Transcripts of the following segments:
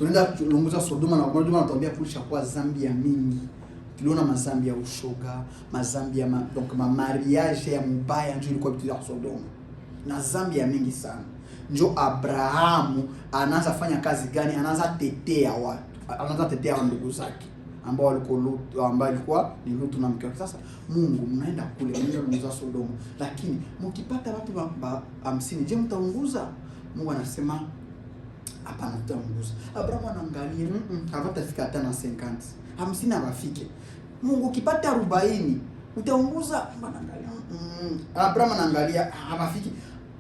tunaenda kulunguza Sodoma na Gomora, tunatuambia kulisha kwa dhambi ya mingi. Tuliona mazambi ya ushoga, mazambi ya donc mariage ya mbaya ndio ilikuwa vitu ya Sodoma. Na zambi ya mingi sana. Ndio Abrahamu anaanza fanya kazi gani? Anaanza tetea watu. Anaanza tetea ndugu zake ambao walikuwa ni Lutu na mke wake. Sasa Mungu mnaenda kule mnaenda kuunguza Sodoma, lakini mkipata watu 50, je, mtaunguza? Mungu anasema hapana, mtaunguza. Abrahamu anaangalia, hapatafika hata na 50. 50 hawafike. Mungu ukipata 40, utaunguza? Anaangalia. Abrahamu anaangalia, hawafiki.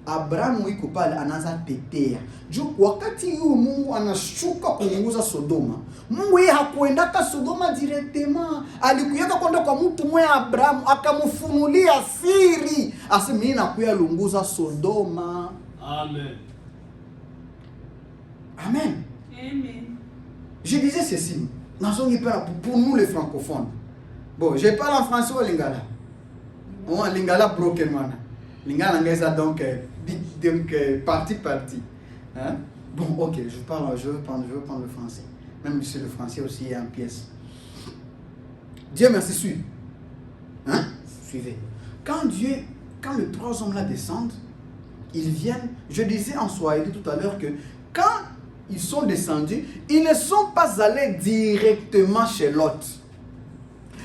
Abrahamu yuko pale anaanza tetea. Juu wakati huo Mungu anashuka kuunguza Sodoma. Mungu yeye hakuendaka Sodoma directement. Alikuyeka kwenda kwa mtu mmoja Abrahamu, akamfunulia siri. Asema mimi nakuya lunguza Sodoma. Amen. Amen. Amen. Je disais ceci, pour nous les francophones. Bon, je parle en français ou lingala. On lingala broken man. Lingala ngeza donc partie. Hein? Bon, OK, je veux prendre le français. Même si le français aussi est en pièce. Dieu merci, suivez. Hein? Suivez. Quand les 3 hommes là descendent, ils viennent, je disais en Swahili tout à l'heure que quand ils sont descendus, ils ne sont pas allés directement chez Lot.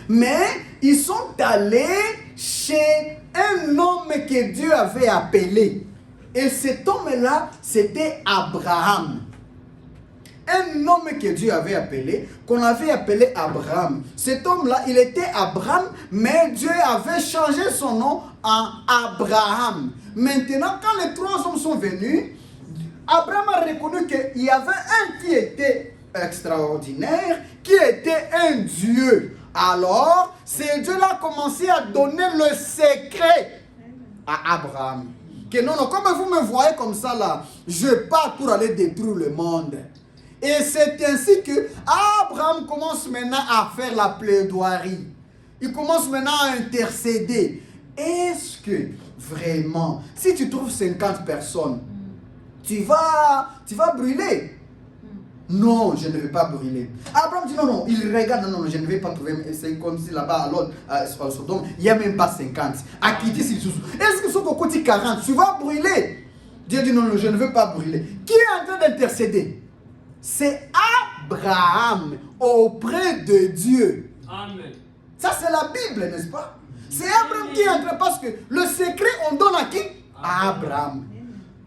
Mais ils sont allés chez un homme que Dieu avait appelé. Et cet homme-là, c'était Abraham. Un homme que Dieu avait appelé, qu'on avait appelé Abraham. Cet homme-là, il était Abraham, mais Dieu avait changé son nom en Abraham. Maintenant, quand les 3 hommes sont venus, Abraham a reconnu qu'il y avait un qui était extraordinaire, qui était un Dieu. Alors, ce Dieu-là a commencé à donner le secret à Abraham. Que non, comme vous me voyez comme ça là, je pars pour aller détruire le monde. Et c'est ainsi que Abraham commence maintenant à faire la plaidoirie. Il commence maintenant à intercéder. Est-ce que vraiment, si tu trouves 50 personnes, tu vas brûler? Non, je ne vais pas brûler. Abraham dit non, il regarde, non, je ne vais pas trouver 50 si là-bas à Sodome, il n'y a même pas 50. À qui dit si est-ce que ce côté 40, tu vas brûler? Dieu dit non, je ne veux pas brûler. Qui est en train d'intercéder? C'est Abraham auprès de Dieu. Amen. Ça c'est la Bible, n'est-ce pas? C'est Abraham qui est en train, parce que le secret on donne à qui? À Abraham.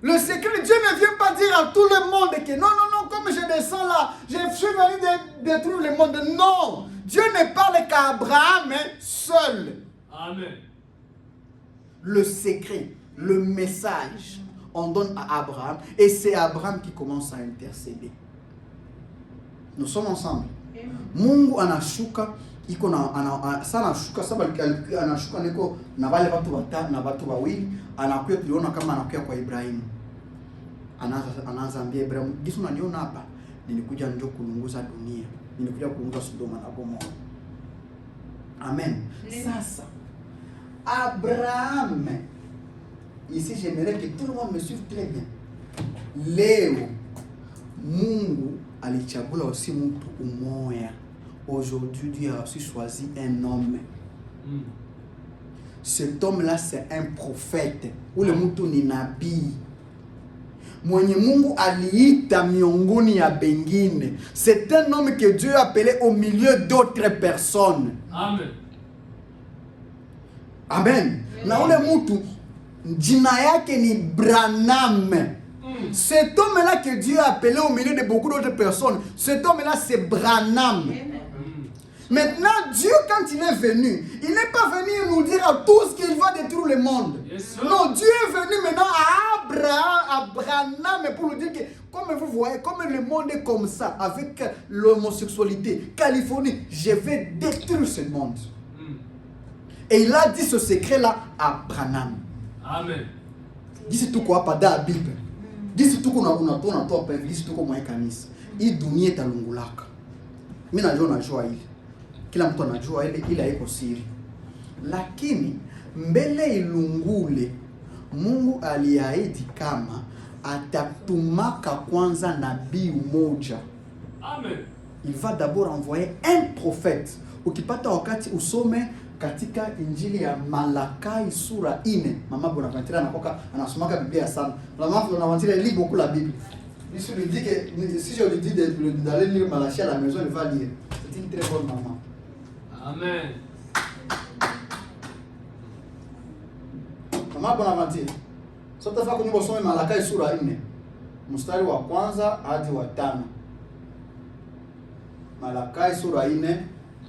Le secret, Dieu ne vient pas dire à tout le monde que non, comme je descends là, je suis venu détruire le monde. Non, Dieu ne parle qu'à Abraham seul. Amen. Le secret, le message, on donne à Abraham et c'est Abraham qui commence à intercéder. Nous sommes ensemble. Mungu anashuka iko na sana shuka sababu anashuka niko na wale watu watatu na watu wawili, anakuja tuliona kama anakuja kwa Ibrahimu. Anaanza ambia Ibrahimu, "Gisu unaniona hapa? Nilikuja ndio kulunguza dunia. Nilikuja kulunguza Sodoma na Gomora." Amen. Sasa Abraham, ici j'aimerais que tout le monde me suive très bien. Leo Mungu alichagula aussi mtu umoya. Aujourd'hui, Dieu a aussi choisi un homme. Cet homme-là, c'est un prophète. Ou le mtu ni nabii. Mwenye Mungu aliita miongoni ya bengine. C'est un homme que Dieu a appelé au milieu d'autres personnes. Amen. Amen. Na ule mtu, jina yake ni Branham. Cet homme-là que Dieu a appelé au milieu de beaucoup d'autres personnes, cet homme-là, c'est Branham. Maintenant, Dieu, quand il est venu, il n'est pas venu nous dire à tous qu'il va détruire le monde. Non, Dieu est venu maintenant à Branham pour nous dire que, comme vous voyez, comme le monde est comme ça, avec l'homosexualité, Californie, je vais détruire ce monde. Et il a dit ce secret-là à Branham. Amen. Dis tout quoi, pas dans la Bible. Dis tout qu'on a toi, dis tout comment est kanisa. Hii dunia italungulaka. Mimi najua hili. Kila mtu anajua ile iko siri. Lakini mbele ilungule, Mungu aliahidi kama atatumaka kwanza nabii mmoja Amen. Il va d'abord envoyer un prophète. Ukipata wakati usome katika injili ya Malakai sura 4. Mama Bonaventure anasomaka Biblia sana. Mama Bonaventure lit beaucoup la Bible. Il se lui dit que si je lui dis d'aller lire Malachie à la maison, il va lire. C'est une très bonne maman. Amen. Mama Bonaventure. Sasa tafaka kunyumba usome Malakai sura 4. Mstari wa kwanza hadi wa 5. Malakai sura 4,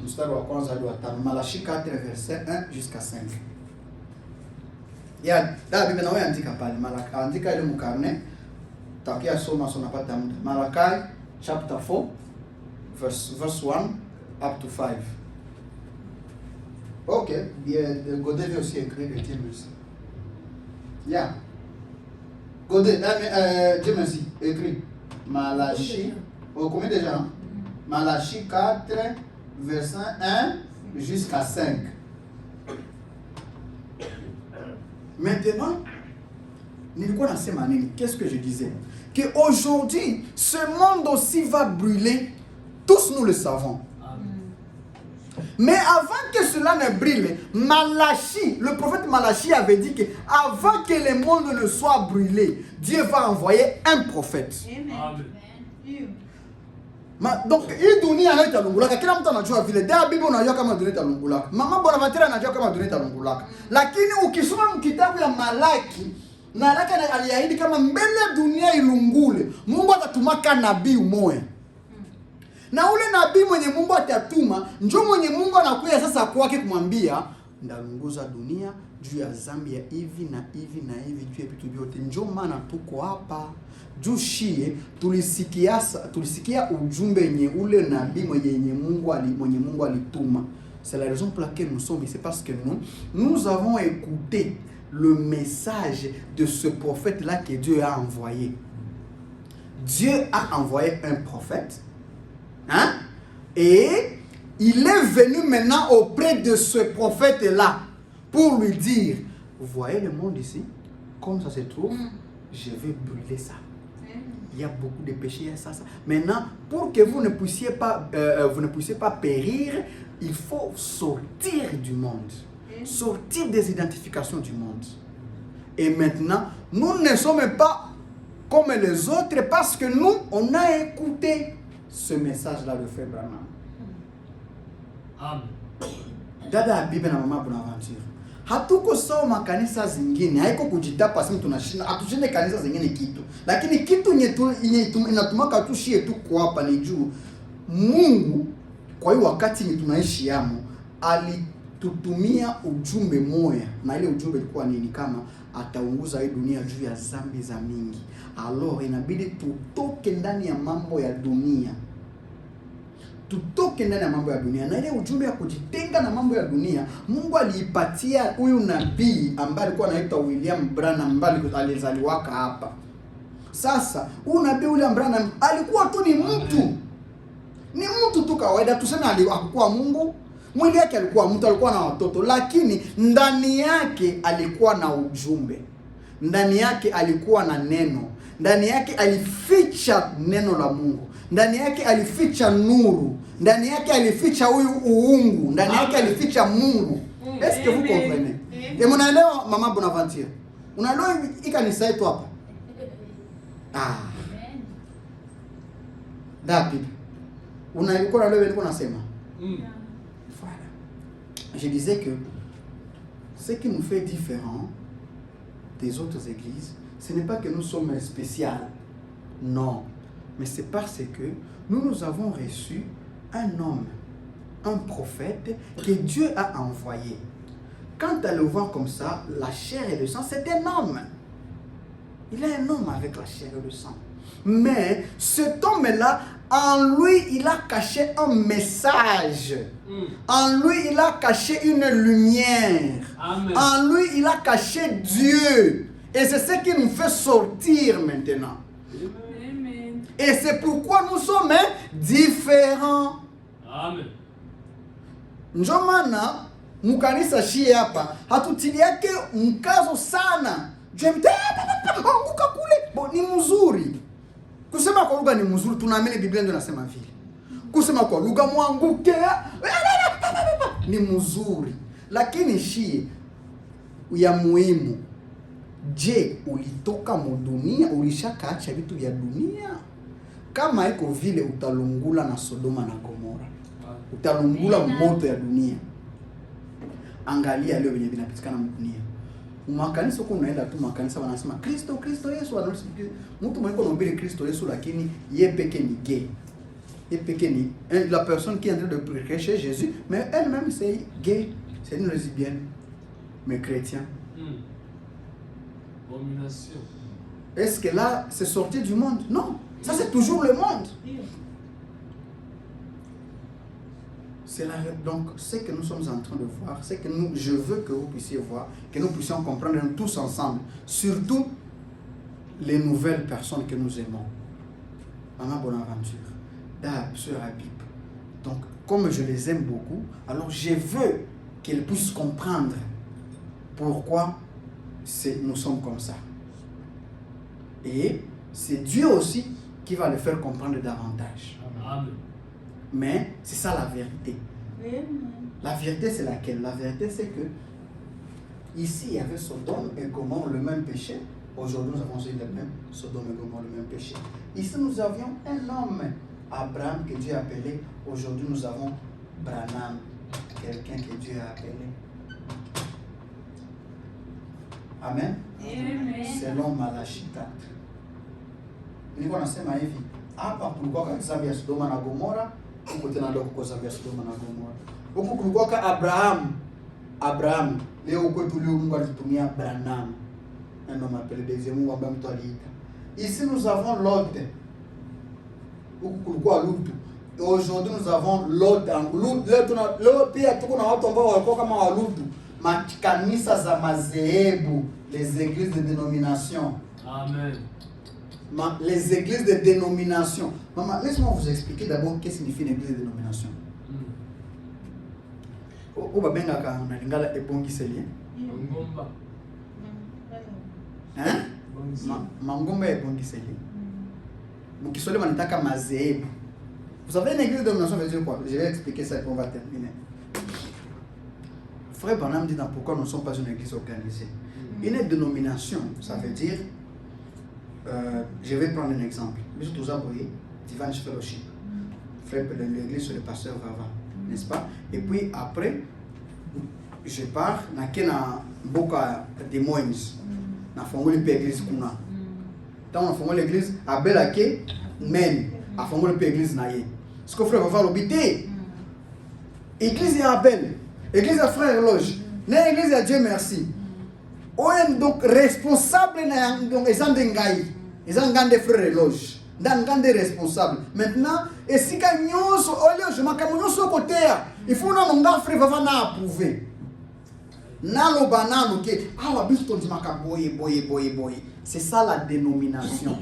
mstari wa kwanza hadi wa 5. Malachie 4 verset 1 jusqu'à 5. Ya, da Biblia nawe andika pale. Malakai andika ile mkarne. Takia soma sonapata muda. Malakai chapter 4 verse 1 up to 5. OK, bien Godet veut aussi écrire et Dieu merci. Ya. Godet, Dieu merci, écrit Malachie. Combien déjà hein? Malachie 4, verset 1 jusqu'à 5. Maintenant, qu'est-ce que je disais? Qu'aujourd'hui, ce monde aussi va brûler. Tous nous le savons. Mais avant que cela ne brûle, Malachie, le prophète Malachie avait dit que avant que le monde ne soit brûlé, Dieu va envoyer un prophète. Amen. Donc hii dunia inaita lungulaka, kila mtu anajua vile. Ndio Biblia unajua kama dunia inaita lungulaka. Mama Bonaventure anajua kama dunia inaita lungulaka. Lakini ukisoma kitabu ya Malaki, Malaki aliahidi kama mbele dunia ilungule, Mungu atatumaka nabii umoja. Na ule nabii mwenye Mungu atatuma, njoo mwenye Mungu anakuja sasa kwake kumwambia, ndalunguza dunia juu ya dhambi ya hivi na hivi na hivi, juu ya vitu vyote. Njoo maana tuko hapa. Juu shie tulisikia ujumbe yenye ule nabii mwenye Mungu alituma. C'est la raison pour laquelle nous sommes ici, parce que nous avons écouté le message de ce prophète là que Dieu a envoyé. Dieu a envoyé un prophète, hein? Et il est venu maintenant auprès de ce prophète là pour lui dire, vous voyez le monde ici, comme ça se trouve, je vais brûler ça. Il y a beaucoup de péchés, ça. Maintenant, pour que vous ne puissiez pas périr, il faut sortir du monde, sortir des identifications du monde. Et maintenant, nous ne sommes pas comme les autres parce que nous, on a écouté ce message-là de Frère Branham. Amen. Dada Bible na Mama Bonaventure. Hatuko sawa makanisa zingine, haiko kujitapa sisi tunashinda, hatushinde kanisa zingine kitu. Lakini kitu inatumaka tu shie tu kwa hapa ni juu Mungu kwa hiyo wakati ni tunaishi yamo alitutumia ujumbe moja, na ile ujumbe ilikuwa nini? Kama ataunguza hii dunia juu ya dhambi za mingi. Alors inabidi tutoke ndani ya mambo ya dunia. Tutoke ndani ya mambo ya dunia. Na ile ujumbe ya kujitenga na mambo ya dunia, Mungu aliipatia huyu nabii ambaye alikuwa anaitwa William Branham, ambaye alizaliwaka hapa. Sasa huyu nabii William Branham alikuwa tu ni mtu. Ni mtu tu kawaida, tuseme alikuwa Mungu. Mwili yake alikuwa mtu, alikuwa na watoto, lakini ndani yake alikuwa na ujumbe. Ndani yake alikuwa na neno. Ndani yake alificha neno la Mungu. Ndani yake alificha nuru. Ndani yake alificha huyu uungu. Ndani yake alificha Mungu. Est-ce que vous comprenez? Et mnaelewa Mama Bonaventure? Unaelewa hii kanisa yetu hapa? David. Unaikuwa leo nilikuwa nasema. Voilà. Je disais que ce qui nous fait différent des autres églises, ce n'est pas que nous sommes spéciaux. Non. Mais c'est parce que nous avons reçu un homme, un prophète que Dieu a envoyé. Quand elle le voit comme ça, la chair et le sang, c'est un homme. Il est un homme avec la chair et le sang. Mais cet homme-là, en lui, il a caché un message. En lui, il a caché une lumière. Amen. En lui, il a caché Dieu. Et c'est ce qui nous fait sortir maintenant. Amen. Et c'est pourquoi nous sommes différents. Amen. Ndio maana mkanisa shie hapa hatutiliake mkazo sana. Anguka kule. Bo, ni mzuri. Kusema kwa lugha ni mzuri, tunaamini Biblia ndio inasema vile. Kusema kwa lugha mwanguke ni mzuri, lakini shie ya muhimu, je, ulitoka mudunia? Ulishakaacha vitu vya dunia? Kama iko vile, utalungula na Sodoma na Gomora, utalungula moto ya dunia. Angalia leo venye vinapitikana dunia. Makanisa huko unaenda tu, makanisa wanasema Kristo Kristo Yesu, wanasikia mtu mwenye anahubiri Kristo Yesu, lakini yeye peke ni gay. Yeye peke ni la personne qui est en train de prêcher Jésus, mais elle-même c'est gay, c'est une lesbienne, mais chrétien. Domination. Est-ce que là c'est sorti du monde? Non, ça c'est toujours le monde. C'est là, donc ce que nous sommes en train de voir, c'est que je veux que vous puissiez voir, que nous puissions comprendre tous ensemble, surtout les nouvelles personnes que nous aimons. Maman Bonaventure, Dab, Sœur Habib. Donc, comme je les aime beaucoup, alors je veux qu'elles puissent comprendre pourquoi nous sommes comme ça. Et c'est Dieu aussi qui va le faire comprendre davantage. Amen. Mais c'est ça la vérité. La vérité c'est laquelle? La vérité c'est que ici il y avait Sodome et Gomorrhe, le même péché. Aujourd'hui nous avons aussi le même Sodome et Gomorrhe, le même péché. Ici nous avions un homme, Abraham, que Dieu a appelé. Aujourd'hui nous avons Branham, quelqu'un que Dieu a appelé. Amen. Amen. Selon Malachi 4. Nilikuwa nasema hivi, hapa kulikuwa kabisa vya Sodoma na Gomora, huko tena ndio kukosa vya Sodoma na Gomora. Huko kulikuwa ka Abraham. Leo kwetu leo Mungu alitumia Branham. Ndio mapele deuxième Mungu ambaye mtu aliita. Ici nous avons Lot. Huko kulikuwa Lut. Aujourd'hui nous avons Lot. Leo pia tuko na watu ambao walikuwa kama wa Lut. Makanisa za madhehebu, les églises de dénomination. Amen. Les églises de dénomination. Maman, laisse-moi vous expliquer d'abord qu'est-ce que signifie une église de dénomination. Oba benga ka na lingala ebongi selien. Ngomba. Hein? Mangomba ebongi selien. Mukisole manitaka madhehebu. Vous savez une église de dénomination veut dire quoi? Je vais expliquer ça et puis on va terminer. Frère Branham dit pourquoi nous ne sommes pas une église organisée. Une dénomination, ça veut dire, je vais prendre un exemple. Monsieur Touzaboye, Divine Fellowship. Frère, l'église sur le pasteur Vava, n'est-ce pas? Et puis après, je pars, na boka de Moïse. Na fongo l'église kuna. Tant on fongo l'église, à Belake, men, à fongo l'église naïe. Ce que frère Vava l'obité. Église est à Belle. Église à Frère Loge, l'église à Dieu merci. On est donc responsable donc ils ont des gars, ils ont des frères Loge, des responsables. Maintenant, et si quelqu'un je m'accamouille sur côté, il faut non on frère va na approuver. Na lo banano que ah biso ton boy. C'est ça la dénomination.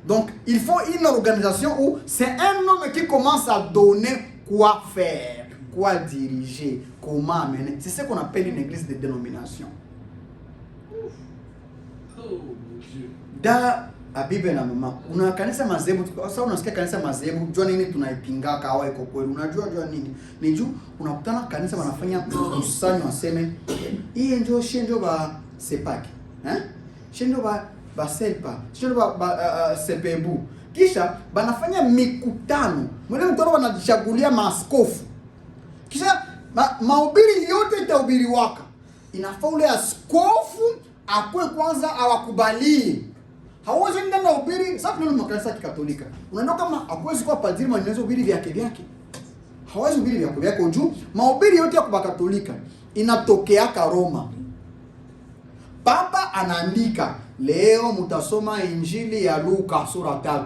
Donc il faut une organisation où c'est un homme qui commence à donner quoi faire. Quoi diriger, comment amener. C'est ce qu'on appelle une église de dénomination. Oh mon Dieu. Da Abibe na mama, una kanisa madhehebu, sasa unasikia kanisa madhehebu, jua nini tunaipinga kawa iko kweli. Unajua nini? Ni juu unakutana kanisa wanafanya mkusanyo waseme, hii ndio shenjo ba sepaki. Shenjo ba selpa, shenjo ba sepebu. Kisha banafanya mikutano. Mwele mtoro wanajichagulia maaskofu. Kisha mahubiri yote itahubiri waka. Inafaa ule askofu akwe kwanza awakubalie. Hawezi ndani hubiri, sasa kuna makanisa ya Kikatolika. Unaona kama hakuwezi kuwa padri mwenyewe hubiri vyake. Hawezi hubiri vyake juu mahubiri yote ya kwa Katolika inatokea ka Roma. Papa anaandika, leo mtasoma Injili ya Luka sura 3.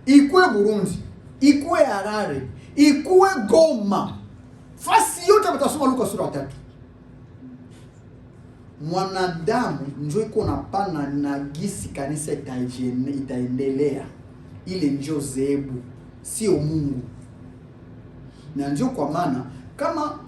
Ikue Burundi, ikue Harare, ikue Goma. Fasi yote mtasoma Luka sura 3. Mwanadamu njoo iko na pana na gisi kanisa itaendelea. Ile njoo zebu, sio Mungu. Na njoo kwa maana kama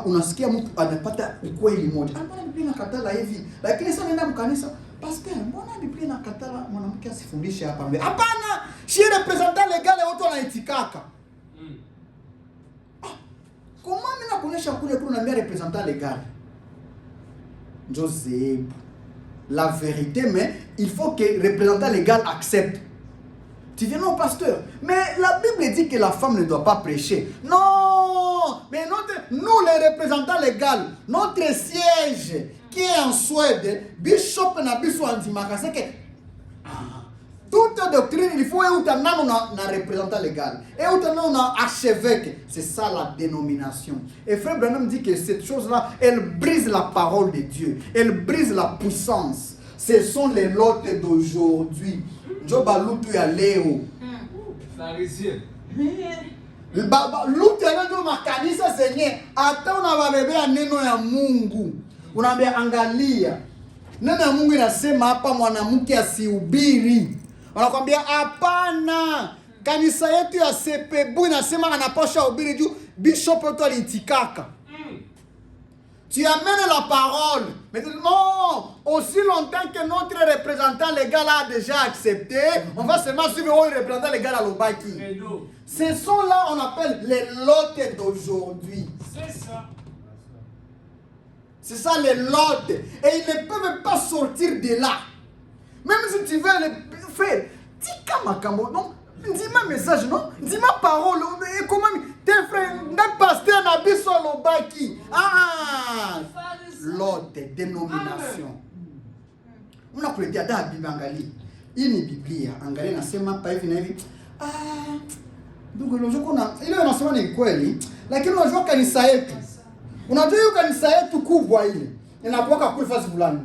unasikia mtu anapata ukweli moja. Hapana Biblia inakataza hivi. Lakini sasa nenda mkanisa, Pasteur, mbona Biblia inakataa mwanamke asifundishe hapa? Hapana, si representant legal wote wanaitikaka. Comment mimi nakuonyesha kule na représentant légal? Joseph. La vérité, mais il faut que le représentant légal accepte. Tu viens au pasteur, mais la Bible dit que la femme ne doit pas prêcher. Non, mais nous les représentants légaux, notre siège qui est en Suède, Bishop na biso antimaka, c'est que toute doctrine, il faut un représentant légal. Et un archevêque. C'est ça la dénomination. Et Frère Branham dit que cette chose-là, elle brise la parole de Dieu. Elle brise la puissance. Ce sont les lots d'aujourd'hui. Job a louté à Léo. Pharisien. Lutera ndo makanisa zenye hata unawabebea neno ya Mungu. Unaambia angalia. Neno ya Mungu inasema hapa mwanamke asihubiri. Wanakwambia hapana. Kanisa yetu ya CPB inasema anapasha hubiri juu bishop wetu aliitikaka. Tu amènes la parole. Mais non, aussi longtemps que notre représentant légal a déjà accepté, on va seulement suivre le représentant légal à l'Obaki. Ce sont là, on appelle les lots d'aujourd'hui. C'est ça. C'est ça les lots. Et ils ne peuvent pas sortir de là. Même si tu veux le faire, dis comme Makambo, non? Dis ma message, non? Dis ma parole. Et comment tes frères, notre pasteur n'a pas sur l'Obaki. Ah! L'autre dénomination. On a prêté à la Bible angali. Il ni Biblia angali nasema pa hivi na hivi. Ah, ndugu unajua kuna ile unasema ni kweli, lakini unajua kanisa yetu. Unajua hiyo kanisa yetu kubwa ile. Inakuwa kule fasi fulani.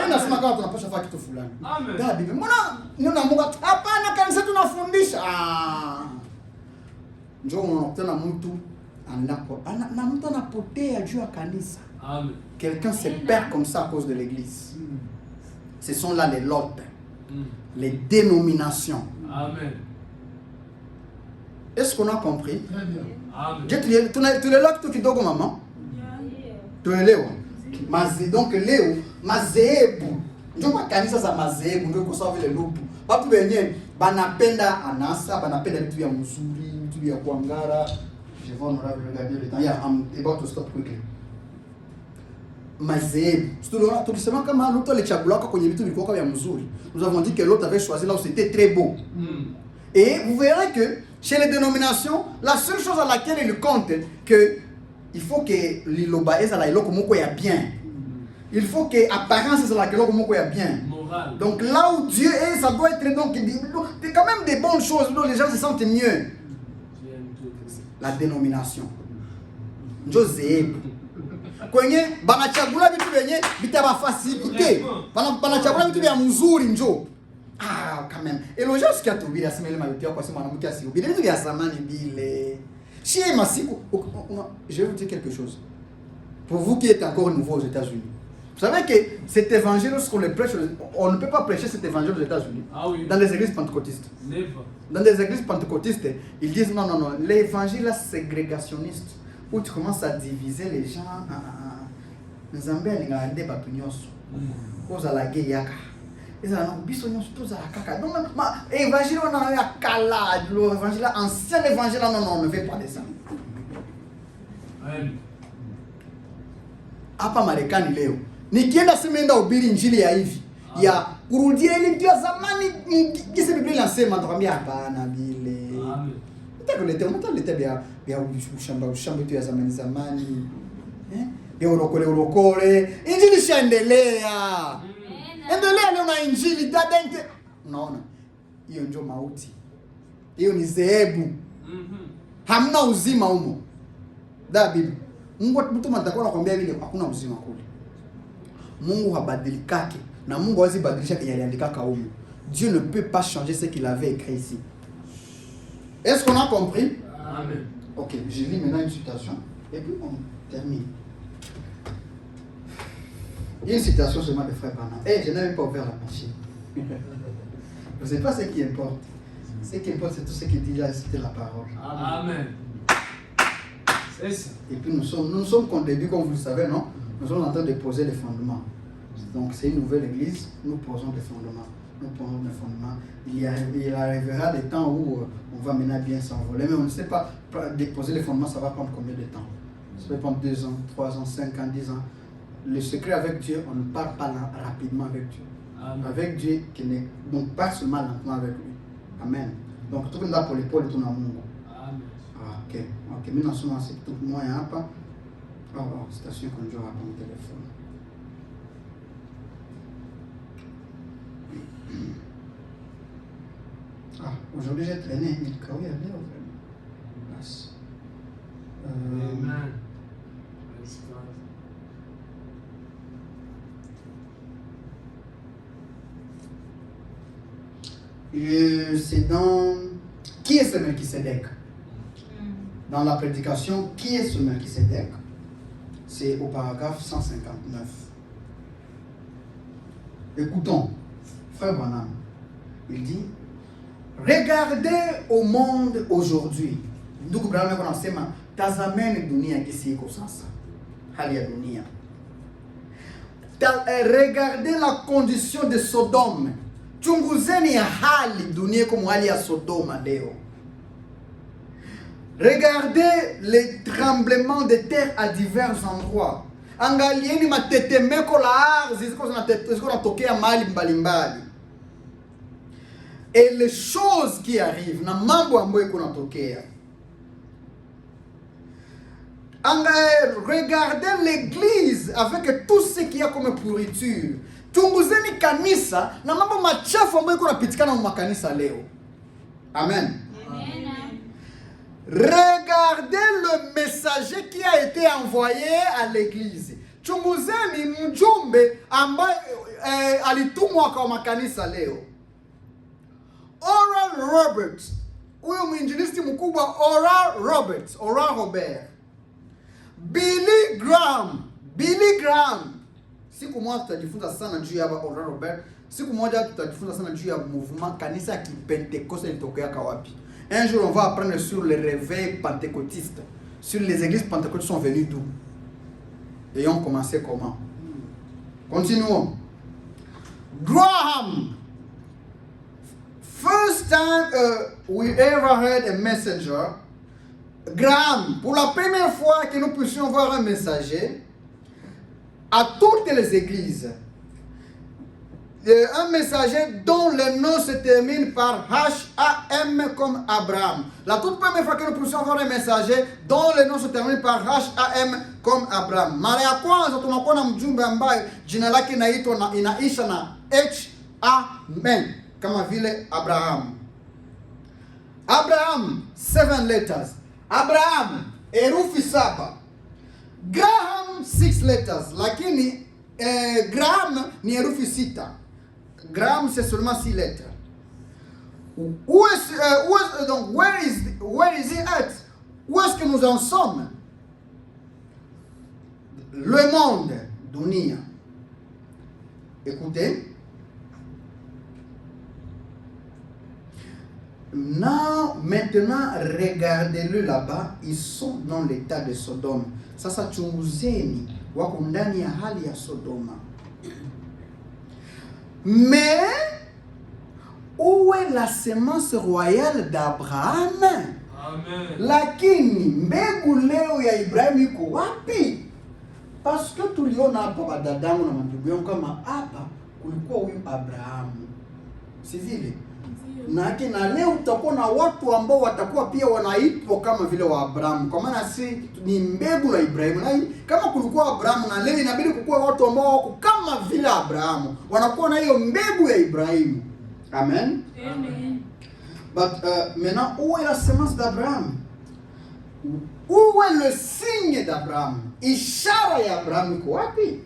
Nasema kama tunapaswa fanya kitu fulani. Amen. Da Biblia. Mbona niona Mungu hapana kanisa tunafundisha. Ah. Njoo unakutana mtu na mtu anapotea juu ya kanisa. Amen. Quelqu'un se perd comme ça à cause de l'église. Ce sont là les lots, les dénominations. Amen. Est-ce qu'on a compris? Très bien. Amen. Tu les lots kidogo maman? Tuelewa. Donc leo mazehebu. Ndio makanisa za mazehebu ndio kwa sababu vile lupu. Watu wenyewe banapenda anasa, banapenda vitu vya mzuri, vitu vya kuangara. Je vais regarder le temps. Yeah, I'm about to stop quickly. Mazehebu. Tulisema kama Lot alichagulaka kwenye vitu vilikuwa vya mzuri. Nous avons dit que Lot avait choisi là où c'était très beau. Et vous verrez que chez les dénominations, la seule chose à laquelle ils comptent, que il faut que l'iloba est à la iloko moko ya bien. Il faut que apparence est à la iloko moko ya bien. Moral. Donc là où Dieu est, ça doit être donc c'est quand même des bonnes choses, donc les gens se sentent mieux. La dénomination. Joseph. Kwenye banachagula vitu vyenye vitawafacilite. Banachagula vitu vya mzuri njo. Ah, quand même. Et le gens qui a trouvé la semaine mayotte kwa sema mwanamke asihubiri vitu vya zamani bile. Chez Masiku, je vais vous dire quelque chose. Pour vous qui êtes encore nouveau aux États-Unis. Vous savez que cet évangile, lorsqu'on le prêche, on ne peut pas prêcher cet évangile aux États-Unis. Ah oui. Dans les églises pentecôtistes. Never. Dans des églises pentecôtistes, ils disent non, l'évangile ségrégationniste, où tu commences à diviser les gens en Zambie, les gens ont batunios, aux alagé yaka. Ils ont bisognos tous à la caca. Donc, l'évangile, on a eu à Kala, l'évangile, ancien évangile, non, on ne fait pas de ça. Hapa Marekani leo nikienda semeenda ubiri injili ya hivi ya kurudia ile ndio zamani kisi Biblia inasema nakwambia hapana bile. Amen. Utakuleta bia ushamba tu ya zamani. Bia urokole. Injili shaendelea. Endelea leo na injili dadente. Unaona? Hiyo ndio mauti. Hiyo ni zehebu. Hamna uzima humo. Da Biblia. Mungu mtu mtakuwa anakuambia vile hakuna uzima kule. Mungu habadilikake na Mungu hawezi badilisha kile aliandikaka huko. Dieu ne peut pas changer ce qu'il avait écrit ici. Est-ce qu'on a compris? Amen. OK, je lis maintenant une citation et puis on termine. Une citation seulement de Frère Branham. Je n'avais pas ouvert la machine. Vous savez pas ce qui importe. Ce qui importe c'est tout ce qu'il dit là, c'était la parole. Amen. C'est ça. Et puis nous sommes qu'au début, comme vous le savez, non? Nous sommes en train de poser les fondements. Donc c'est une nouvelle église, nous posons des fondements. Nous posons des fondements. Il arrivera des temps où on va maintenant bien s'envoler, mais on ne sait pas déposer les fondements, ça va prendre combien de temps. Ça peut prendre 2 ans, 3 ans, 5 ans, 10 ans. Le secret avec Dieu, on ne parle pas rapidement avec Dieu. Amen. Avec Dieu, donc pas seulement lentement avec lui. Amen. Donc tout le monde pour l'épaule et tout le monde. Amen. Ok, ok. Maintenant, c'est tout le monde hapa. Oh, station conjointe à mon téléphone. Ah, aujourd'hui j'ai traîné. Il caouille à l'air vraiment. Place. Amen. Praise God. C'est dans... Qui est ce Melchisedec? Dans la prédication, qui est ce Melchisedec? C'est au paragraphe 159. Écoutons, frère Branham, il dit, regardez au monde aujourd'hui. Ndugu Branham anasema tazameni dunia kisi iko sasa. Hali ya dunia. Regardez la condition de Sodome. Chunguzeni ya hali dunia como hali ya Sodoma leo. Regardez les tremblements de terre à divers endroits. Angalieni matetemeko la ardhi ziko zinatokea mahali mbalimbali. Et les choses qui arrivent, na mambo ambayo iko natokea. Regardez l'église avec tout ce qu'il y a comme pourriture. Chunguzeni kanisa na mambo machafu ambayo iko napitikana mu makanisa leo. Amen. Amen. Regardez le messager qui a été envoyé à l'église. Chunguzeni mjumbe ambaye alitumwa kwa makanisa leo. Oral Roberts. Huyo mwinjilisti mkubwa Oral Robert. Billy Graham. Siku moja tutajifunza sana juu ya Oral Robert. Siku moja tutajifunza sana juu ya mouvement kanisa ya Kipentecoste ilitokea wapi. Un jour, on va apprendre sur les réveils pentecôtistes, sur les églises pentecôtistes sont venues d'où et ont commencé comment. Continuons. Graham. First time we ever heard a messenger. Graham, pour la première fois que nous puissions voir un messager à toutes les églises. Un messager dont le nom se termine par H-A-M comme Abraham. La toute première fois que nous puissions voir un messager dont le nom se termine par H-A-M comme Abraham. Mara ya kwanza tunakuwa na mjumbe ambaye jina lake inaisha na H-A-M kama vile Abraham. Abraham 7 letters. Abraham herufi 7. Graham 6 letters. Lakini Graham ni herufi 6. Graham c'est seulement 6 lettres. Donc where is it at? Où est-ce que nous en sommes? Le monde, dunia. Écoutez. Maintenant, regardez-le là-bas. Ils sont dans l'état de Sodome. Sasa chunguzeni wako ndani ya hali ya Sodoma. Mais où est la semence royale d'Abraham? Amen. Lakini mbegu leo ya Ibrahimu iko wapi? Parce que tuliona hapa wadadangu na mandugu yangu kama hapa kulikuwa huyu Abrahamu. Si vile? Na leo utakuwa na watu ambao watakuwa pia wanaitwa kama vile wa Abrahamu. Kwa maana si ni mbegu la Ibrahimu. Na kama kulikuwa Abrahamu na leo inabidi kukuwa watu ambao wako kama vile Abrahamu. Wanakuwa na hiyo mbegu ya Ibrahimu. Amen. Amen. But maintenant, où est la semence d'Abraham? Où est le signe d'Abraham? Ishara ya Abraham iko wapi?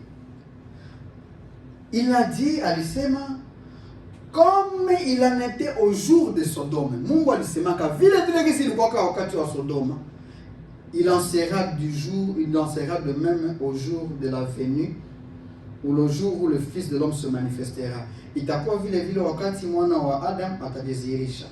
Il a dit, alisema, comme il en était au jour de Sodome. Mungu alisema ka vile vile kisi ilikuwa wakati wa Sodoma. Il en sera de même au jour de la venue, ou le jour où le Fils de l'homme se manifestera. Itakuwa vile vile wakati mwana wa Adam atadhihirisha.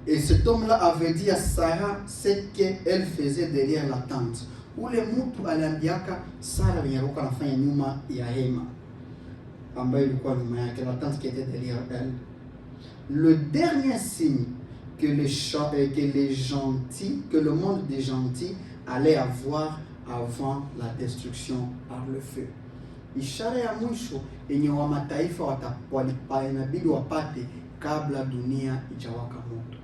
Et cet homme-là avait dit à Sarah ce qu'elle faisait derrière la tente. ule mtu aliambiaka Sara venye alikuwa anafanya nyuma ya hema ambayo ilikuwa nyuma yake, la tente qui était derrière elle. Le dernier signe que le monde des gentils allait avoir avant la destruction par le feu. Ishara ya mwisho yenye wa mataifa inabidi wapate kabla dunia ijawaka moto.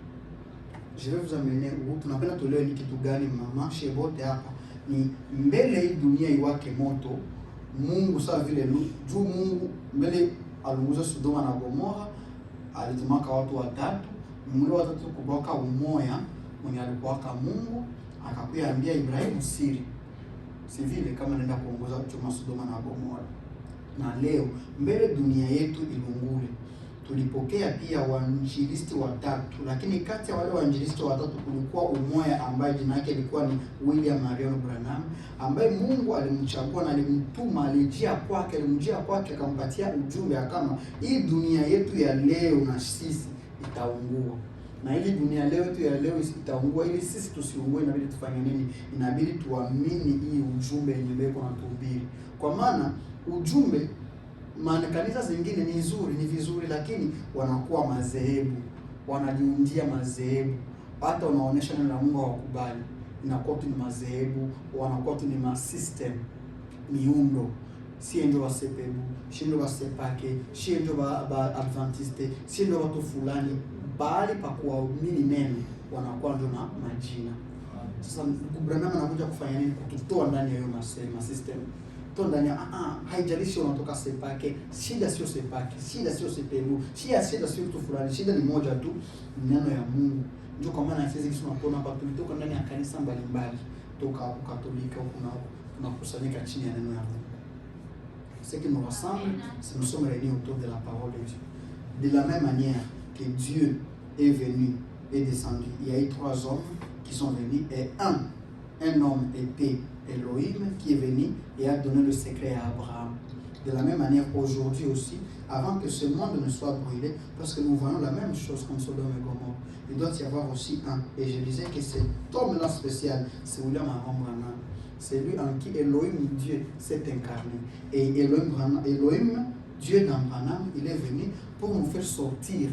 Je vais vous amener où tunapenda tuleo ni kitu gani mama shebote hapa ni mbele hii dunia iwake moto. Mungu sawa vile juu Mungu mbele alunguza Sodoma na Gomora, alitumaka watu watatu, mmoja watatu kuboka umoya mwenye alikuwaka Mungu akakuambia Ibrahimu siri. Si vile kama nenda kuongoza kuchoma Sodoma na Gomora. Na leo mbele dunia yetu ilungule. Tulipokea pia wainjilisti watatu, lakini kati ya wale wainjilisti watatu kulikuwa umoja ambaye jina lake lilikuwa ni William Marion Branham, ambaye Mungu alimchagua na alimtuma, alimjia kwake akampatia ujumbe kama hii dunia yetu ya leo na sisi itaungua. Na ili dunia leo yetu ya leo itaungua, ili sisi tusiungue inabidi tufanye nini? Inabidi tuamini hii ujumbe yenye mbeko na tuhubiri. Kwa maana ujumbe kanisa zingine ni nzuri, ni vizuri, lakini wanakuwa madhehebu, wanajiundia madhehebu. Hata unaonesha neno la Mungu hawakubali, inakuwa tu ni madhehebu, wanakuwa tu ni system, miundo. Si ndio wa sepebu, si ndio wa sepake, si ndio wa adventiste, si ndio watu fulani, bali pa kuamini neno wanakuwa ndio na majina. Sasa Branham anakuja kufanya nini? Kututoa ndani ya hiyo system. Ndani haijalishi unatoka sepake, shida sio sepake, shida sio sepebu, shida sio mtu fulani, shida ni moja tu, neno ya Mungu. Ndio kwa maana sisi tunapona hapa tulitoka ndani ya kanisa mbalimbali, toka Katolika huko na tunakusanyika chini ya neno ya Mungu. Ce qui nous rassemble, c'est nous sommes réunis autour de la parole de Dieu. De la même manière que Dieu est venu et descendu, il y a eu 3 hommes qui sont venus et un homme était Elohim qui est venu et a donné le secret à Abraham. De la même manière aujourd'hui aussi, avant que ce monde ne soit brûlé, parce que nous voyons la même chose comme Sodome et Gomorrhe, il doit y avoir aussi un. Et je disais que cet homme-là spécial, c'est William Marion Branham. C'est lui en qui Elohim, Dieu, s'est incarné. Et Elohim, Dieu dans Branham, il est venu pour nous faire sortir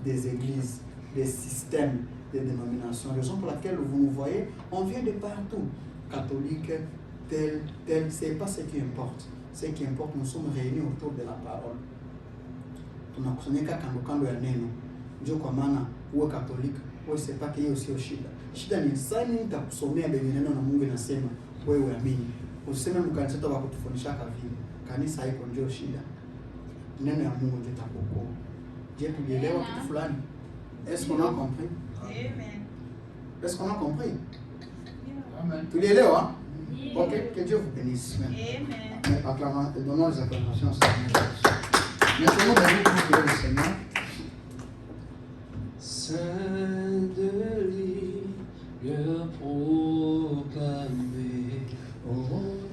des églises, des systèmes, des dénominations. Raison pour laquelle vous nous voyez, on vient de partout. Catholique, tel, c'est pas ce qui importe. Ce qui importe, nous sommes réunis autour de la parole. Tunakusanyika kando ya neno. Ndio kwa maana uwe Catholique, uwe sepake, hiyo sio shida. Shida ni sasa nitakusomea benye neno na Mungu inasema wewe uamini. Usiseme mkanisa tu wakutufundisha vile. Kanisa haiko ndio shida. Neno ya Mungu ndio itakuokoa. Je, tulielewa kitu fulani? Est-ce qu'on a compris? Amen. Est-ce qu'on a compris? Amen. Tulielewa? Ok, que Dieu vous bénisse. Amen. Acclamons, donnons les acclamations au Seigneur. Maintenant, nous allons le Seigneur. Saint de Ligue proclamé, Oh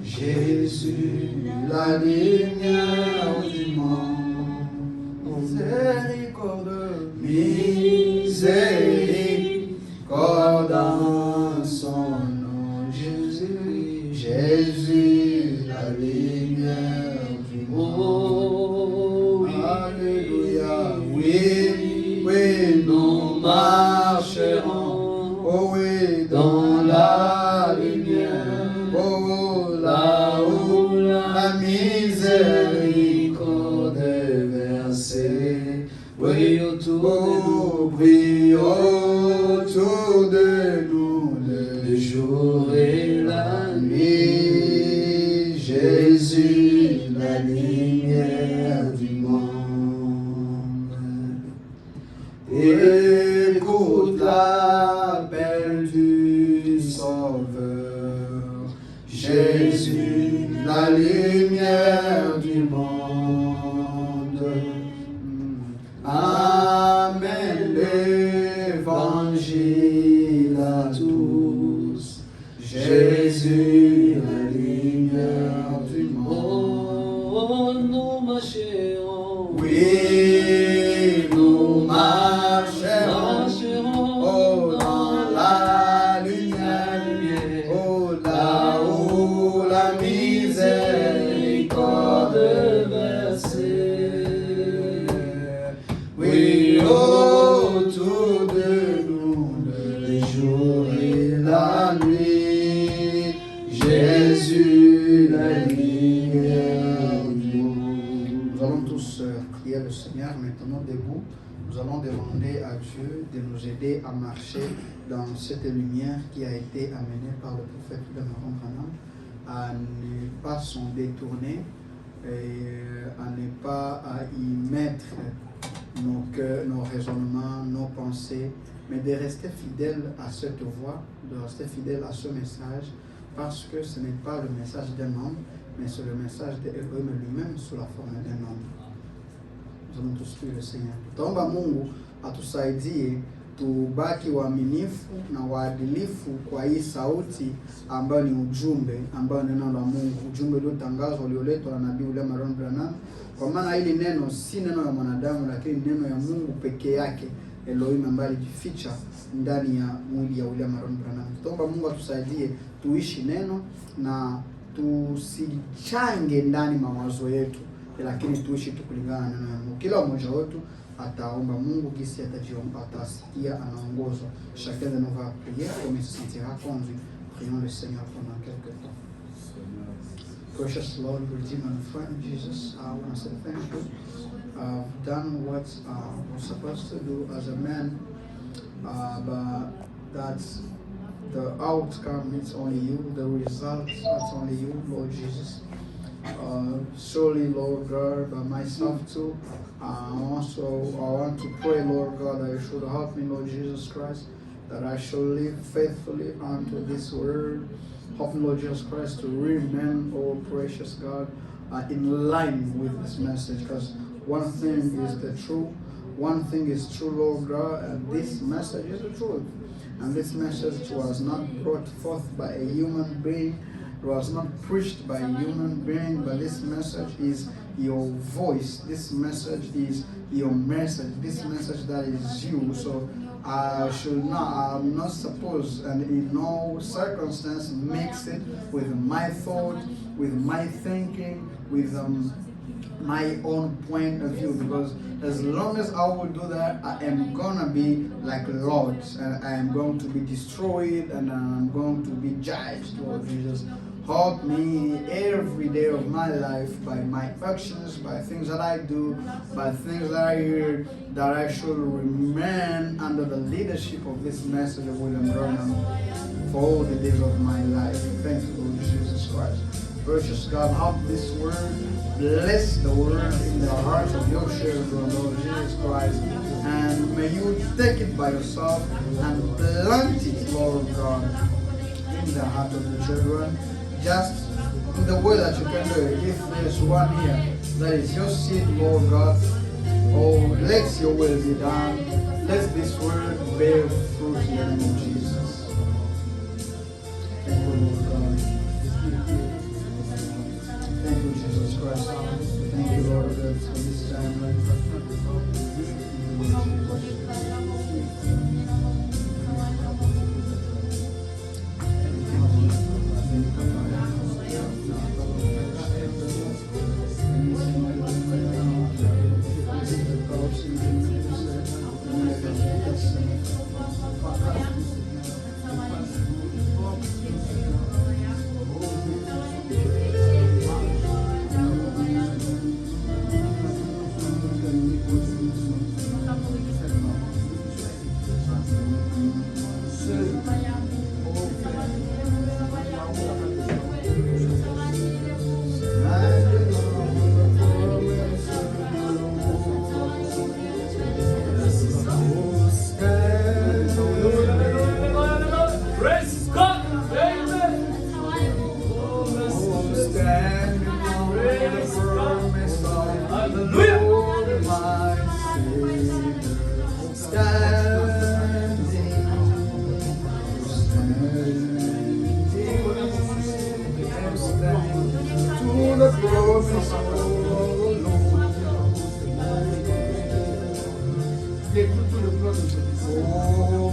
Jésus, la lumière du monde, miséricorde, miséricorde en son nom, Jésus, Jésus, la lumière du monde. Alléluia, oui, oui, nous marcherons, oh oui, dans la lumière, oh là où la miséricorde est versée, oui, brille autour de nous le jour et la nuit, Jésus, la lumière du monde. Écoute l'appel du Sauveur, Jésus, la lumière du monde. Amen, l'évangile à tous, Jésus, la lumière du monde. nous marcherons, Oui, nous marcherons, oh, dans la lumière, oh, là maintenant debout. Nous allons demander à Dieu de nous aider à marcher dans cette lumière qui a été amenée par le prophète William Branham, à ne pas s'en détourner et à ne pas y mettre nos cœurs, nos raisonnements, nos pensées, mais de rester fidèle à cette voix, de rester fidèle à ce message, parce que ce n'est pas le message d'un homme, mais c'est le message d'Elohim lui-même sous la forme d'un homme. Nous allons tous prier le Seigneur. Tutaomba Mungu atusaidie tubaki waaminifu na waadilifu kwa hii sauti ambayo ni ujumbe, ambayo neno la Mungu, ujumbe uliotangazwa ulioletwa na Nabii William Marion Branham. Kwa maana hili neno si neno ya mwanadamu, lakini neno ya Mungu peke yake, Elohim, ambaye alijificha ndani ya mwili ya William Marion Branham. Tutaomba Mungu atusaidie tuishi neno na tusichange ndani mawazo yetu, lakini tuishi kulingana na neno la Mungu. Kila mmoja wetu ataomba Mungu kisi atasikia anaongozwa. Chacun de nous va prier comme il se sentira conduit. Prions le Seigneur pendant quelques temps. Precious Lord, Redeemer and friend Jesus, I want to say thank you. I've done what I was supposed to do as a man, but that's the outcome. It's only you. The result, that's only you, Lord Jesus. Surely, Lord God, by myself too, I want to pray, Lord God, that you should help me, Lord Jesus Christ, that I shall live faithfully unto this word. Help me, Lord Jesus Christ, to remain, oh precious God, in line with this message, because one thing is the truth. One thing is true, Lord God, and this message is the truth. And this message was not brought forth by a human being. It was not preached by a human being, but this message is your voice. This message is your message. This message that is you. So I'm not supposed, and in no circumstance, mix it with my thought, with my thinking, with my own point of view, because as long as I will do that, I am gonna be like Lord, and I am going to be destroyed, and I'm going to be judged, Lord Jesus. Help me every day of my life by my actions, by things that I do, by things that I hear, that I should remain under the leadership of this message of William Branham for all the days of my life. Thank you, Lord Jesus Christ. Precious God, help this word. Bless the word in the hearts of your children, Lord Jesus Christ. And may you take it by yourself and plant it, Lord God, in the heart of the children. Just in the way that you can do it. If there's one here that is your seed, Lord God, oh, let your will be done. Let this word bear fruit in the name of Jesus. Thank you, Lord God. Thank you, Jesus Christ. Thank you, Lord God, for this time.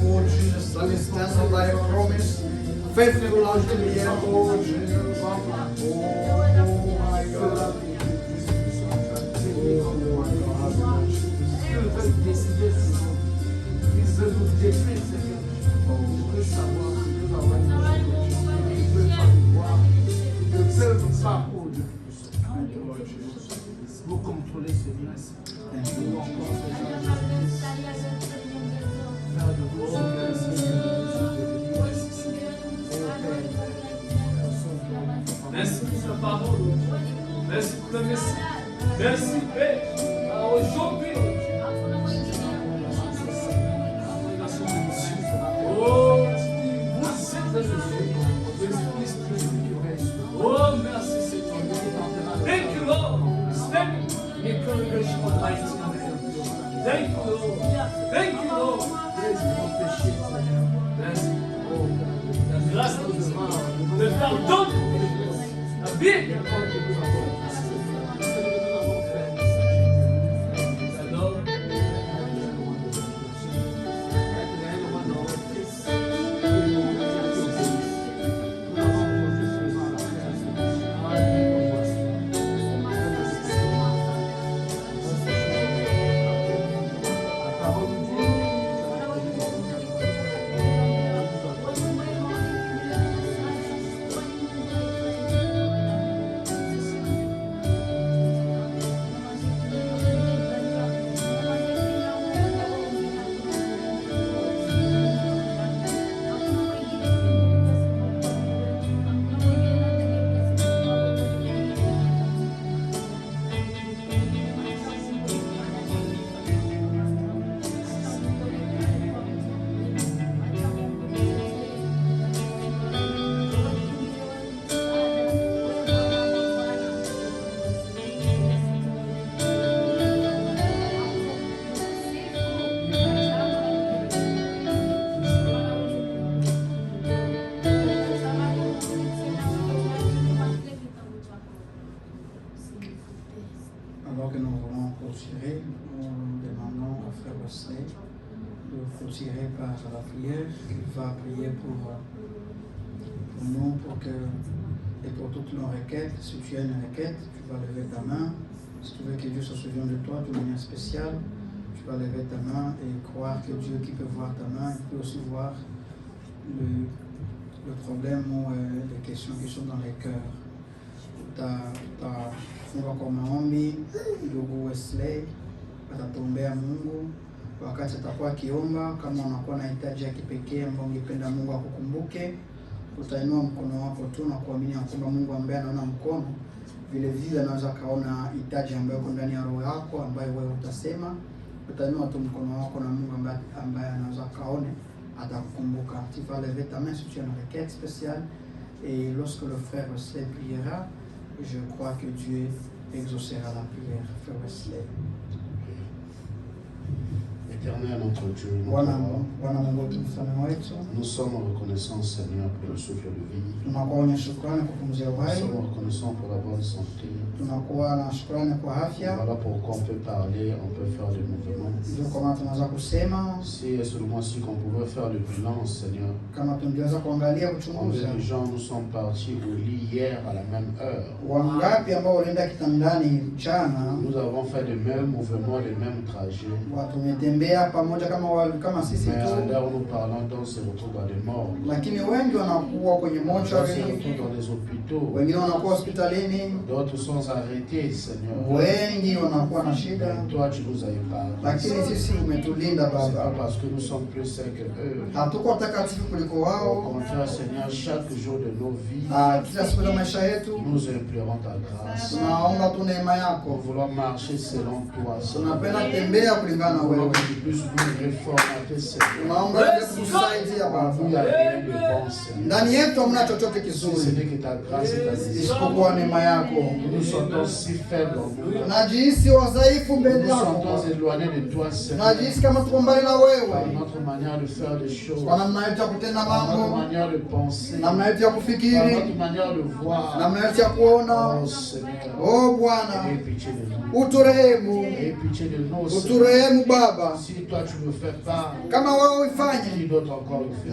Oh, Jesus, let me stand on thy promise. Faithful unto the end, oh, Jesus. Oh, my God. Vous contrôlez ce blessé. Merci pour le Messie. Merci, Père. Aujourd'hui, oh, vous êtes le Dieu. Oh, merci, Seigneur. Thank you, Lord. Thank you. Congregation of mighty. Thank you, Lord. Thank you, Lord. Merci. La grâce de pardon. La vie. Alors que nous voulons clôturer, nous demandons à Frère Wesley de clôturer par la prière. Il va prier pour nous, et pour toutes nos requêtes. Si tu as une requête, tu vas lever ta main. Si tu veux que Dieu se souvienne de toi d'une manière spéciale, tu vas lever ta main et croire que Dieu qui peut voir ta main, il peut aussi voir le problème ou les questions qui sont dans les cœurs. Funga kwa maombi, ndugu Wesley atatuombea Mungu wakati atakuwa akiomba. Kama unakuwa na hitaji ya kipekee ambayo ungependa Mungu akukumbuke, utainua mkono wako tu na kuamini kwamba Mungu ambaye anaona mkono vile vile anaweza kaona hitaji ambayo iko ndani ya roho yako ambayo wewe utasema. Utainua tu mkono wako na Mungu ambaye anaweza kaone atakukumbuka. Tu vas lever ta main si tu as une requête spéciale, et lorsque le frère Wesley priera, je crois que Dieu exaucera la prière. Frère Wesley. Éternel notre Dieu, nous sommes reconnaissants, Seigneur, pour le souffle de vie. Nous sommes reconnaissants pour la bonne santé. Voilà pourquoi on peut parler, on peut faire des mouvements. Si et seulement si qu'on pouvait faire le bilan, Seigneur. Combien de gens nous sommes partis au lit hier à la même heure. Nous avons fait les mêmes mouvements, les mêmes trajets. Mais à l'heure où nous parlons, donc se retrouvent dans les morts. Se retrouvent dans les hôpitaux. D'autres sont arrêtés, Seigneur. Mais toi, tu nous as épargnés. C'est pas parce que nous sommes plus saints que eux. Au contraire, Seigneur, chaque jour de nos vies, nous implorons ta grâce. Nous voulons marcher selon toi, Seigneur. Nous voulons plus nous réformater, Seigneur. Il n'y a rien de bon, Seigneur. Si ce n'est que ta grâce et ta miséricorde. Nous sommes si faibles en nous. Nous sommes éloignés de toi, Seigneur. Par notre manière de faire les choses. Par notre manière de penser. Par notre manière de voir. Oh Seigneur. Aie pitié de nous. Aie pitié de nous, Seigneur. Baba. Si toi tu me fais pas, qui d'autre encore le fait?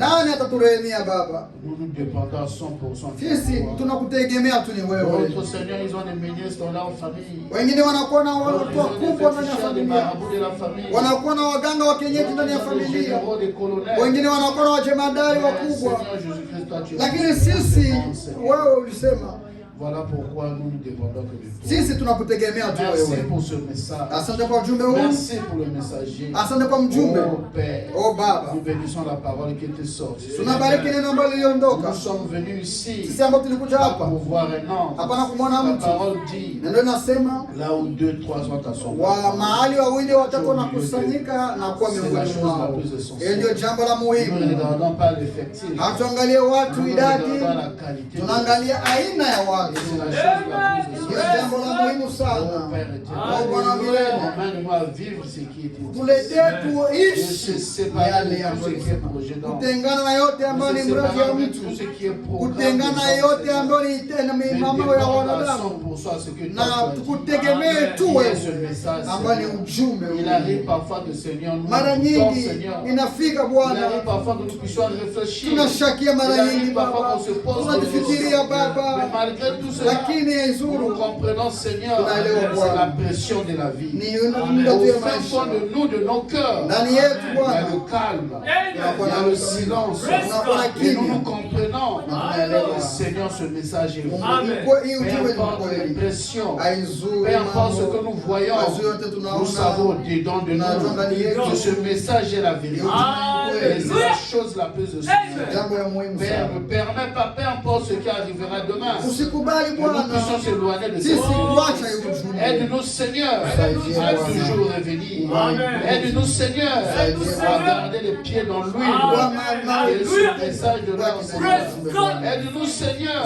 Nous nous dépendons à 100% de toi. D'autres, Seigneur, ils ont des ministres dans leur famille. Ils ont des marabouts de la famille. Des généraux, des colonels. Seigneur Jésus-Christ, toi tu es Voilà pourquoi nous ne dépendons que de toi. Sisi tunakutegemea tu Merci wewe. pour ce message. Asante kwa ujumbe huu. Merci pour le messager. Asante kwa mjumbe. Oh Père, Oh Baba. nous bénissons la parole qui était sortie. Tunabariki neno ambalo liliondoka. Nous sommes venus ici Sisi ambao tulikuja hapa. pour voir un homme. Hapana kumwona La mtu. parole dit, Na ndio nasema là où 2, 3 sont à son wa mahali wawili watatu Sur wanakusanyika na kuwa C'est la miongoni chose mwao. la plus essentielle. Hiyo ndio jambo la Nous ne muhimu. regardons pas l'effectif. Hatuangalie watu Nous idadi, regardons la qualité. tunaangalia aina ya Et watu. c'est la chose la plus Hiyo essentielle. jambo la muhimu Oh sana. Père Oh Bwana éternel, milele, emmène-nous à vivre ce qui est dit. tuletee De tuishi se séparer yale de tout ambayo ce qui est ilisema. projet d'homme. Kutengana na yote ambayo De ni se mradi ya séparer de mtu. tout ce qui est programme Kutengana na des yote hommes. ambayo ni tena Mais mambo ya dépendons à wanadamu. 100% ce que toi Na tu as dit. tukutegemee tu Il y a wewe ce message, ambayo ni Seigneur. ujumbe Il huu. arrive parfois que Seigneur nous Mara doutons, nyingi Seigneur. inafika Il Bwana, arrive parfois que nous puissions réfléchir. tunashakia Il mara arrive nyingi parfois Baba, qu'on se pose des tunatufikiria questions. Mais Baba, malgré tout cela, lakini nous nzuri comprenons, Seigneur, Tunaelewa c'est Bwana. la pression de la vie. ni Au ndoto ya fin fond maisha de nous, de nos cœurs, ndani yetu il y a Bwana. le calme, il y a le silence. Tunakuwa na Et nous nous kimya. comprenons. Tunaelewa. Seigneur, ce message est vrai. Amen. Hii Peu ujumbe ni importe les kweli, pressions, haizuri peu importe ce que mambo, nous voyons, mazuri yote nous tunaona, savons au-dedans de tunajua ndani nous yetu que ce message est la vérité. Et c'est la chose la plus essentielle. jambo ya muhimu Père, sana. ne permets pas, peu importe ce qui arrivera demain, Usikubali que nous Bwana puissions s'éloigner de sisi cette vie. kuacha hiyo ujumbe. Aide-nous, Seigneur, à toujours revenir. Amen. Aide-nous, Seigneur, Aide-nous, à Seigneur. garder les pieds dans l'huile. Bwana, Et ce message de l'heure, Seigneur. Praise God. Aide-nous, Seigneur,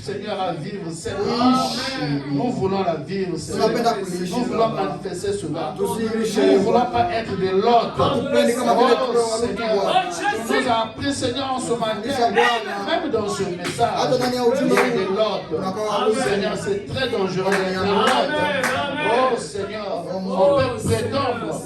Seigneur, à vivre cette Amen. vie. Nous voulons la vivre, Seigneur. Tunapenda kuishi Nous voulons Baba. manifester cela. Nous Tusiishi ne voulons pas être de l'autre. Tupende kama vile Oh, tupewa Seigneur, watu tu nous as appris, Seigneur, en ce matin, même dans ce message, hata ndani ya il y ujumbe a de huu l'autre. tunakuwa Oh, Seigneur, c'est très dangereux d'être de l'autre. Oh, Seigneur, on peut prétendre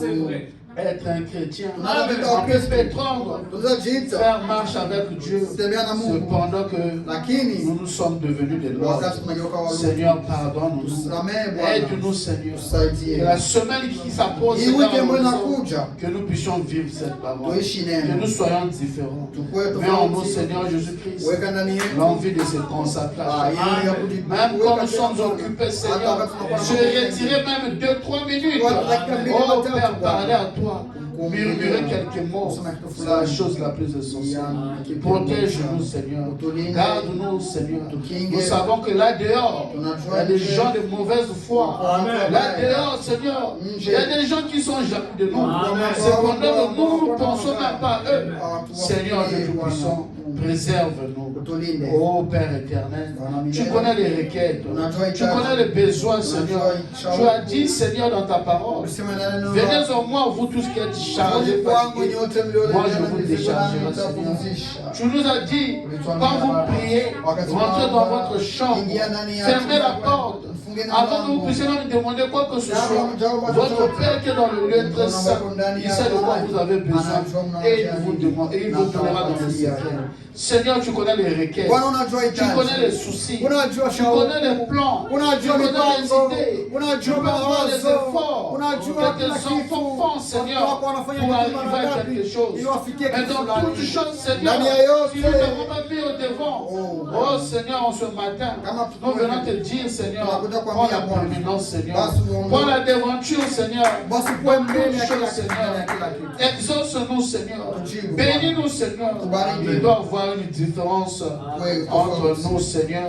être un chrétien. Amen. On peut prétendre tunajiita faire marche avec Dieu. kutembea na Mungu, Cependant que lakini nous sommes devenus de l'autre. wakati tunageuka walugu, Seigneur, pardonne-nous. tusamehe Bwana, Aide-nous, Seigneur. tusaidie. Que la semaine qui s'approche, Hii Seigneur, wiki ambayo inakuja que nous puissions vivre cette parole. tuishi Que neno, nous soyons différents. tukue Mais en nous, tofauti, Seigneur Jésus-Christ, weka ndani yetu l'envie de se consacrer à chaque hiyo ya même quand nous sommes occupés, Seigneur, se retirer même 2-3 minutes. Oh Père, parler à toi, murmurer quelques mots, c'est la chose la plus essentielle. Protège-nous, Seigneur. Garde-nous, Seigneur. Nous savons que là dehors, il y a des gens de mauvaise foi. Là dehors, Seigneur, il y a des gens qui sont jaloux de nous. Cependant, nous ne pensons même pas à eux. Seigneur, Dieu Tout-Puissant, préserve-nous. Oh Père éternel, tu connais les requêtes, tu connais les besoins, Seigneur. Tu as dit, Seigneur, dans ta parole, venez en moi, vous tous qui êtes chargés, fatigués. Moi, je vous déchargerai, Seigneur. Tu nous as dit, quand vous priez, rentrez dans votre chambre, fermez la porte. Avant que vous puissiez nous demander quoi que ce soit, votre Père qui est dans le lieu très saint, il sait de quoi vous avez besoin et il vous demande, et il vous donnera dans le secret. Seigneur, tu connais les requêtes, tu connais les soucis, tu connais les plans, tu connais les idées, tu peux voir les efforts que tes enfants font, Seigneur, pour arriver à quelque chose. Mais dans toutes choses, Seigneur, tu nous avons pas mis au devant. Oh Seigneur, en ce matin, nous venons te dire, Seigneur, prends la prominence, Seigneur, prends la déventure, Seigneur, toutes choses, Seigneur, exauce-nous, Seigneur, bénis-nous, Seigneur. Il doit y avoir une différence entre nous, Seigneur,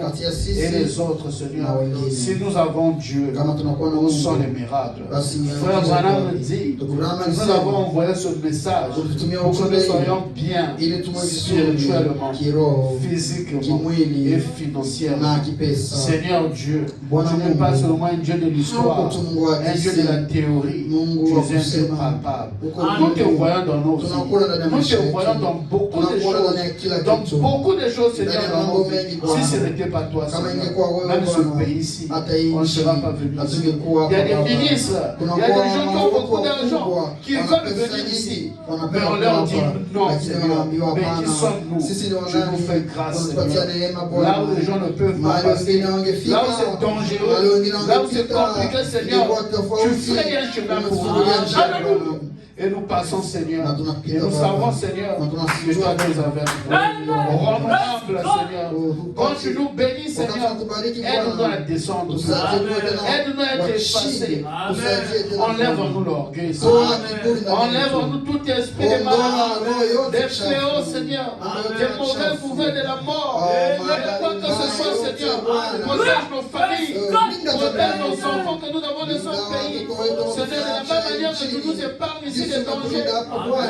et les autres, Seigneur. Si nous avons Dieu, nous sommes les miracles. Frère Branham dit, nous avons envoyé ce message pour que nous soyons bien spirituellement, physiquement et financièrement. Seigneur Dieu, tu n'es pas seulement un Dieu de l'histoire, un Dieu de la théorie, tu es un Dieu palpable. Nous te voyons dans nos vies, nous te voyons dans beaucoup de choses, beaucoup de choses, Seigneur, dans nos vies. Si ce n'était pas toi, Seigneur, même ce pays ici, on ne sera pas venu ici. Il y a des ministres, il y a des gens qui ont beaucoup d'argent, qui veulent venir ici. Mais on leur dit non, Seigneur. Mais qui sommes-nous? Je vous fais grâce, Seigneur. Là où les gens ne peuvent pas passer, là où c'est dangereux, là où c'est compliqué, Seigneur, tu fais un chemin pour nous. Alléluia. Et nous passons, Seigneur. Et nous savons, Seigneur, que toi tu es avec nous. Rends-nous humble, Seieur. Quand tu nous bénis, Seigneur, aide-nous à descendre. Aide-nous à être effacés. Enlève en nous l'orgueil, Seigneur. Enlève en nous tout esprit de malheur, des fléaux, Seigneur, des mauvais pouvoirs de la mort. Quoi que ce soit, Seigneur, protège nos familles, protège nos enfants que nous avons de son pays. Seigneur, de la même manière que tu nous épargnes ici des dangers,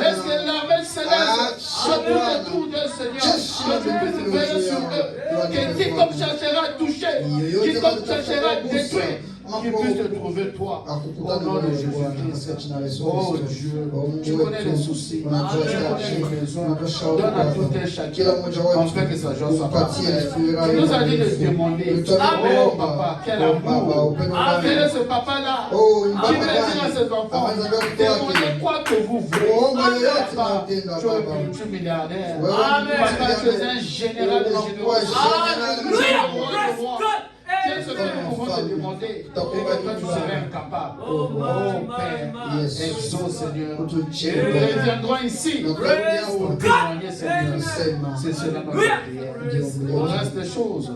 laisse que l'armée céleste soit tout autour d'eux, Seigneur, que tu puisses veiller sur eux, que quiconque cherchera à toucher, quiconque cherchera à détruire, qui puisse te trouver toi, au nom de Jésus-Christ. Oh Dieu, tu connais les soucis, tu connais les besoins, donne à tout un chacun, afin que sa joie soit parfaite. Tu nous as dit de demander, oh papa, quel amour, quel est ce papa-là, qui veut dire à ses enfants, demandez quoi que vous voulez. Papa, tu es milliardaire, papa, tu es un général de générosité. Qu'est-ce que nous pouvons te demander et que toi tu serais incapable? Oh Père, exauce Seigneur. Et nous reviendrons ici pour témoigner, Seigneur. C'est cela notre prière. Au reste des choses,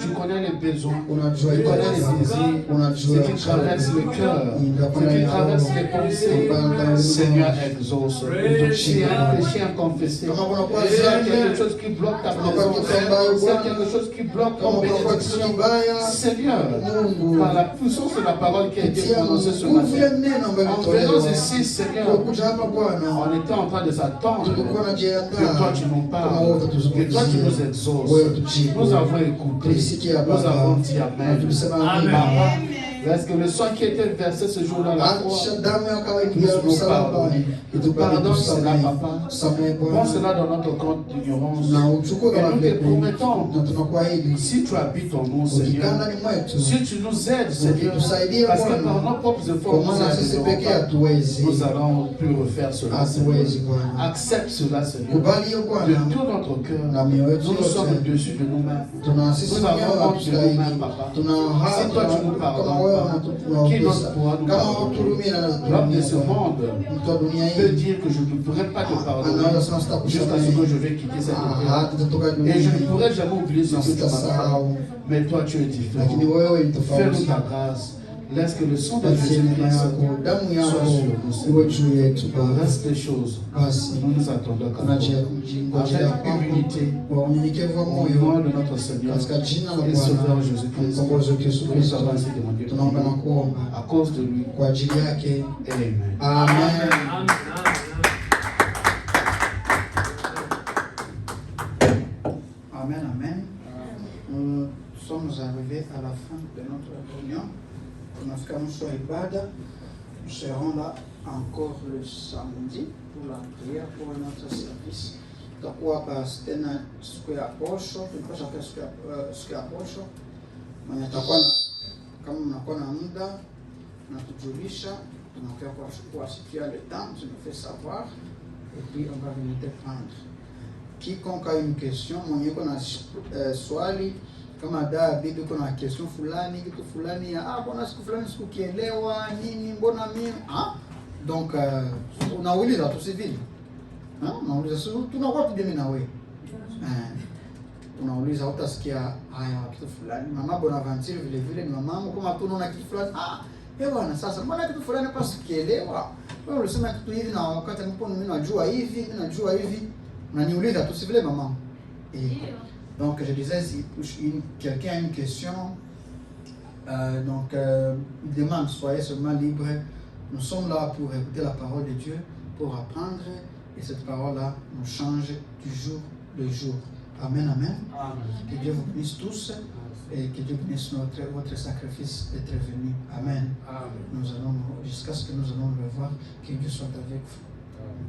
tu connais les besoins, tu connais les désirs, ce qui traverse le cœur, ce qui traverse les pensées. Seigneur, exauce. Si y a un péché inconfessé, s'il y a quelque chose qui bloque ta présence, s'il y a quelque chose qui bloque ton bénédiction, Seigneur, par la puissance de la parole qui a été prononcée ce matin, en venant ici, Seigneur, on était en train de s'attendre que toi tu nous parles, que toi tu nous exauces. Nous avons écouté, nous avons dit Amen. Amen. Est-ce que le sang qui était versé ce jour-là à la croix nous pardonne? Pardonne cela, Papa. Prends cela dans notre compte d'ignorance. Et nous te promettons, si tu habites en nous, Seigneur, si tu nous aides, Seigneur, parce que par nos propres efforts, nous allons plus refaire cela, Seigneur. Accepte cela, Seigneur, de tout notre cœur. Nous sommes au-dessus de nous-mêmes. Nous avons honte de nous-mêmes, Papa. Si toi tu nous pardonnes, qui d'autre pourra nous pardonner? L'homme de ce monde peut dire que je ne pourrais pas te pardonner jusqu'à ce que je vais quitter cette terre. Et je ne pourrai jamais oublier ce que tu m'as fait. Mais toi tu es différent. Fais-nous ta grâce. Laisse que le sang de Jésus-Christ soit sur nous. Le reste des choses, nous nous attendons qu'à toi. Avec humilité, au nom de notre Seigneur et Sauveur Jésus-Christ, nous avons ainsi demandé à cause de lui. Amen. Amen. Amen, amen. Nous sommes arrivés à la fin de notre réunion. Tunafika mwisho wa ibada. Nous serons là encore le samedi pour la prière pour notre service. Tutakuwa basi tena siku ya posho, tulipasha kwa siku ya posho. Mwenye atakuwa kama mnakuwa na muda na tujulisha, tunakuwa kwa sikia le temps, tu nous fais savoir et puis on va venir te prendre. Quiconque a une question, mwenye kuna swali kama David uko na question fulani, kitu fulani ya mbona siku fulani sikukielewa nini, mbona mimi donc unauliza tu civil. Unauliza sio tunakuwa tudemi na wewe. Unauliza utasikia haya kitu fulani. Mama Bonaventure vile vile ni mama kama tu unaona kitu fulani. Bwana sasa mbona kitu fulani kwa sikielewa? Wewe unasema kitu hivi na wakati ambapo mimi najua hivi, mimi najua hivi. Unaniuliza tu civil maman. Donc je disais, si quelqu'un a une question, il demande, soyez seulement libre. Nous sommes là pour écouter la parole de Dieu, pour apprendre, et cette parole-là nous change du jour le jour. Amen, amen. Amen. Que Dieu vous bénisse tous et que Dieu bénisse votre sacrifice d'être venu. Amen. Amen. Nous allons, jusqu'à ce que nous allons le voir, que Dieu soit avec vous. Amen.